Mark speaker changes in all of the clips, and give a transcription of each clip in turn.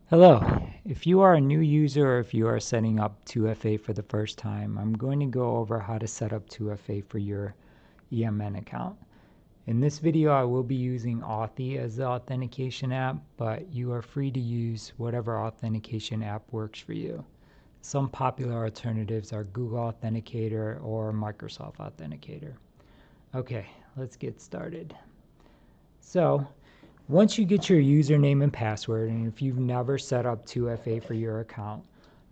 Speaker 1: Hello. If you are a new user or if you are setting up 2FA for the first time, I'm going to go over how to set up 2FA for your EMN account. In this video, I will be using Authy as the authentication app, but you are free to use whatever authentication app works for you. Some popular alternatives are Google Authenticator or Microsoft Authenticator. Okay, let's get started. So, once you get your username and password, and if you've never set up 2FA for your account,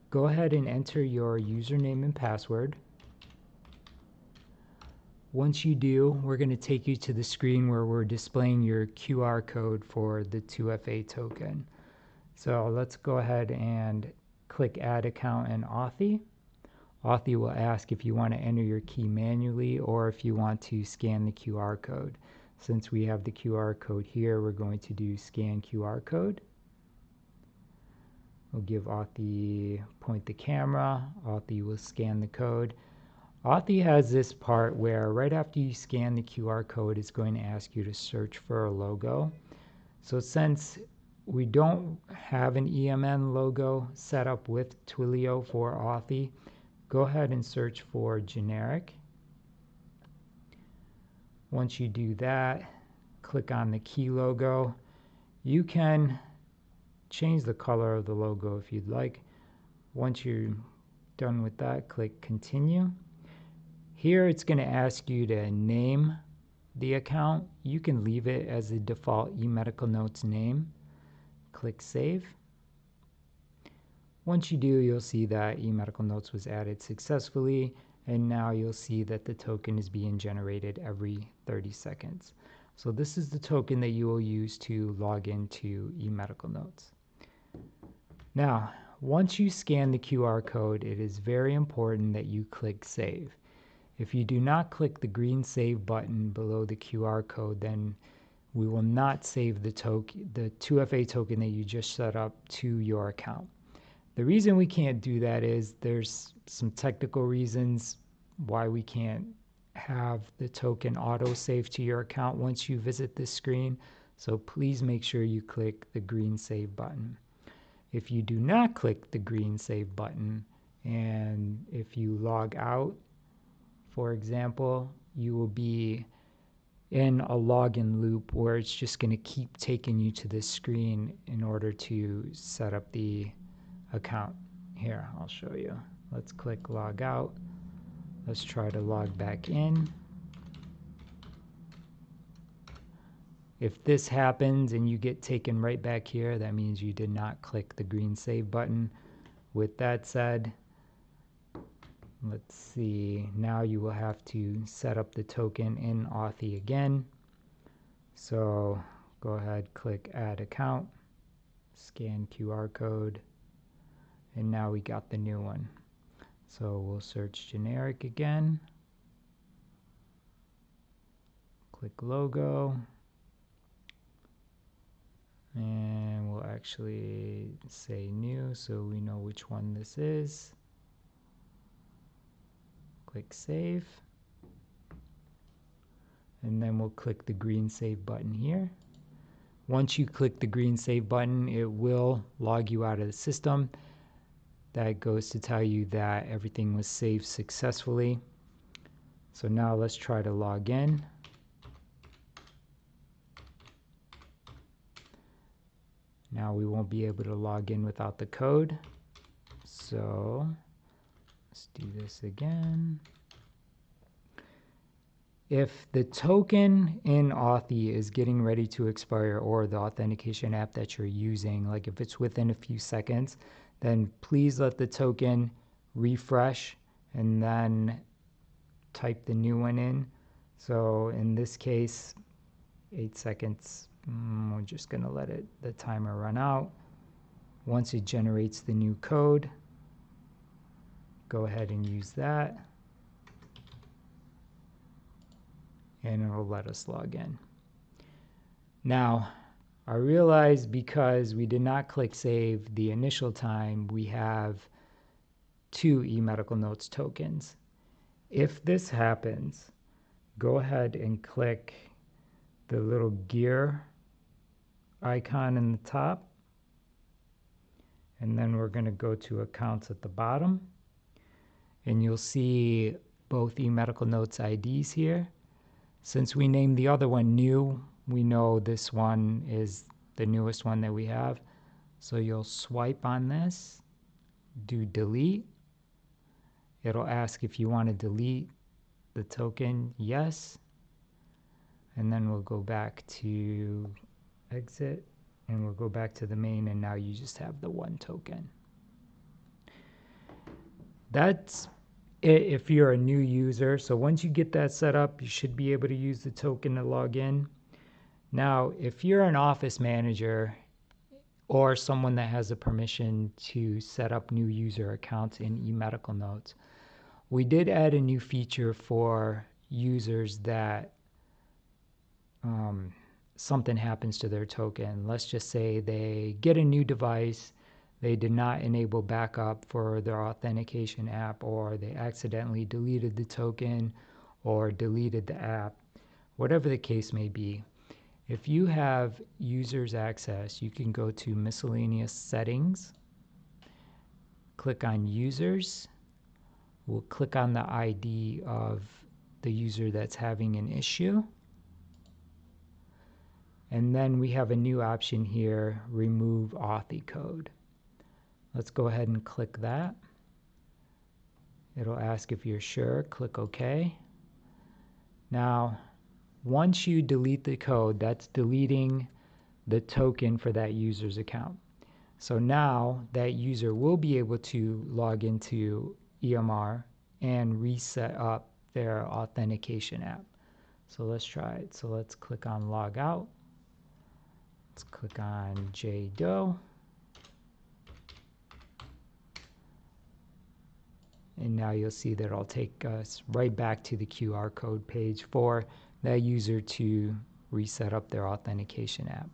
Speaker 1: go ahead and enter your username and password. Once you do, we're going to take you to the screen where we're displaying your QR code for the 2FA token. So let's go ahead and click Add Account in Authy. Authy will ask if you want to enter your key manually or if you want to scan the QR code. Since we have the QR code here, we're going to do Scan QR Code. We'll give Authy, point the camera. Authy will scan the code. Authy has this part where right after you scan the QR code, it's going to ask you to search for a logo. So since we don't have an EMN logo set up with Twilio for Authy, go ahead and search for generic. Once you do that, click on the key logo. You can change the color of the logo if you'd like. Once you're done with that, click continue. Here it's going to ask you to name the account. You can leave it as the default eMedical Notes name. Click save. Once you do, you'll see that eMedical Notes was added successfully, and now you'll see that the token is being generated every 30 seconds. So this is the token that you will use to log into eMedical Notes. Now, once you scan the QR code, it is very important that you click save. If you do not click the green save button below the QR code, then we will not save the 2FA token that you just set up to your account. The reason we can't do that is there's some technical reasons why we can't have the token auto-save to your account once you visit this screen. So please make sure you click the green save button. If you do not click the green save button, and if you log out, for example, you will be in a login loop where it's just going to keep taking you to this screen in order to set up the account. Here, I'll show you. Let's click log out. Let's try to log back in. If this happens and you get taken right back here, that means you did not click the green save button. With that said, let's see, now you will have to set up the token in Authy again. So go ahead, click add account, scan QR code, and now we got the new one. So we'll search generic again, click logo, and we'll actually say new so we know which one this is. Click save, and then we'll click the green save button here. Once you click the green save button, it will log you out of the system. That goes to tell you that everything was saved successfully. So now let's try to log in. Now we won't be able to log in without the code. So let's do this again. If the token in Authy is getting ready to expire, or the authentication app that you're using, like if it's within a few seconds, then please let the token refresh and then type the new one in. So in this case, 8 seconds, we're just going to let the timer run out. Once it generates the new code, go ahead and use that, and it'll let us log in. Now, I realize because we did not click save the initial time, we have 2 eMedical Notes tokens. If this happens, go ahead and click the little gear icon in the top, And then we're going to go to accounts at the bottom, and you'll see both eMedical Notes IDs here. Since we named the other one new, we know this one is the newest one that we have. So you'll swipe on this, do delete. It'll ask if you want to delete the token, yes. And then we'll go back to exit, and we'll go back to the main, and now you just have the one token. That's it if you're a new user. So once you get that set up, you should be able to use the token to log in. Now, if you're an office manager or someone that has the permission to set up new user accounts in eMedical Notes, we did add a new feature for users that something happens to their token. Let's just say they get a new device, they did not enable backup for their authentication app, or they accidentally deleted the token or deleted the app, whatever the case may be. If you have users access, you can go to miscellaneous settings, click on users. We'll click on the ID of the user that's having an issue. And then we have a new option here, remove Authy code. Let's go ahead and click that. It'll ask if you're sure, click OK. Now, once you delete the code, that's deleting the token for that user's account. So now that user will be able to log into EMR and reset up their authentication app. So let's try it. So let's click on log out. Let's click on JDoe. And now you'll see that it'll take us right back to the QR code page for that user to reset up their authentication app.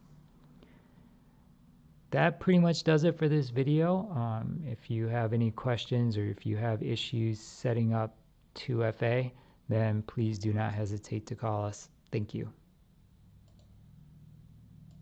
Speaker 1: That pretty much does it for this video. If you have any questions or if you have issues setting up 2FA, then please do not hesitate to call us. Thank you.